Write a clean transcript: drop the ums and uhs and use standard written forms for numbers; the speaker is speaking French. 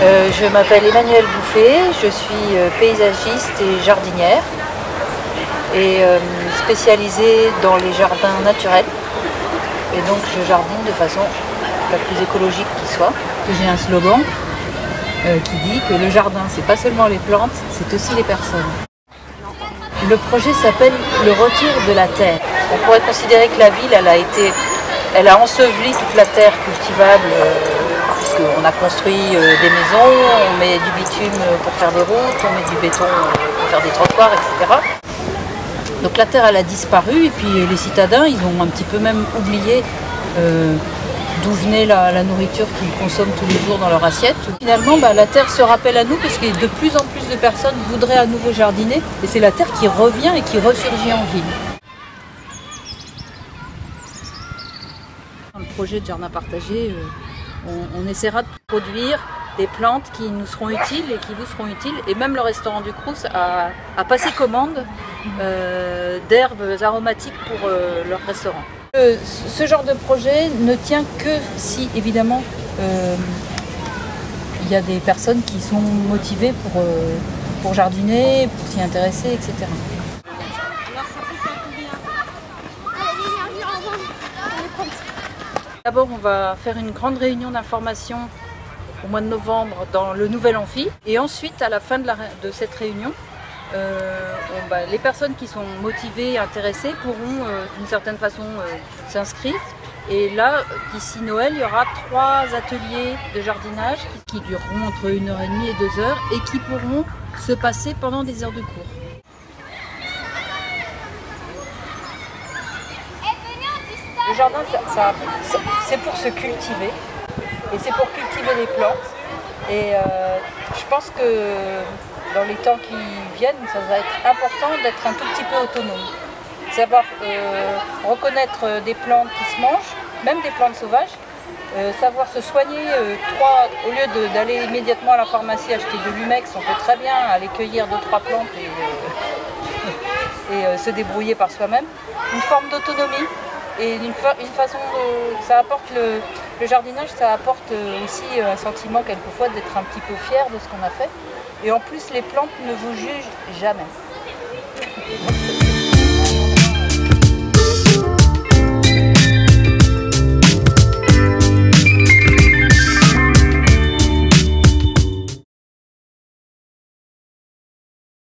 Je m'appelle Emmanuelle Bouffet, je suis paysagiste et jardinière et spécialisée dans les jardins naturels. Et donc je jardine de façon la plus écologique qui soit. J'ai un slogan qui dit que le jardin, c'est pas seulement les plantes, c'est aussi les personnes. Le projet s'appelle le retour de la terre. On pourrait considérer que la ville, elle a enseveli toute la terre cultivable, puisqu'on a construit des maisons, on met du bitume pour faire des routes, on met du béton pour faire des trottoirs, etc. Donc la terre, elle a disparu, et puis les citadins, ils ont un petit peu même oublié d'où venait la nourriture qu'ils consomment tous les jours dans leur assiette. Finalement, la terre se rappelle à nous parce que de plus en plus de personnes voudraient à nouveau jardiner, et c'est la terre qui revient et qui ressurgit en ville. Dans le projet de jardin partagé, on essaiera de produire des plantes qui nous seront utiles et qui vous seront utiles, et même le restaurant du Crous a passé commande d'herbes aromatiques pour leur restaurant. Ce genre de projet ne tient que si, évidemment, il y a des personnes qui sont motivées pour jardiner, pour s'y intéresser, etc. D'abord, on va faire une grande réunion d'information au mois de novembre dans le nouvel amphi. Et ensuite, à la fin de cette réunion, les personnes qui sont motivées et intéressées pourront d'une certaine façon s'inscrire. Et là, d'ici Noël, il y aura 3 ateliers de jardinage qui dureront entre 1h30 et 2h et qui pourront se passer pendant des heures de cours. Le jardin, c'est pour se cultiver, et c'est pour cultiver les plantes. Et je pense que dans les temps qui viennent, ça va être important d'être un tout petit peu autonome. Savoir reconnaître des plantes qui se mangent, même des plantes sauvages, savoir se soigner. Au lieu d'aller immédiatement à la pharmacie acheter de l'Umex, on peut très bien aller cueillir 2-3 plantes et se débrouiller par soi-même. Une forme d'autonomie. Et une façon ça apporte le jardinage, ça apporte aussi un sentiment quelquefois d'être un petit peu fier de ce qu'on a fait. Et en plus, les plantes ne vous jugent jamais.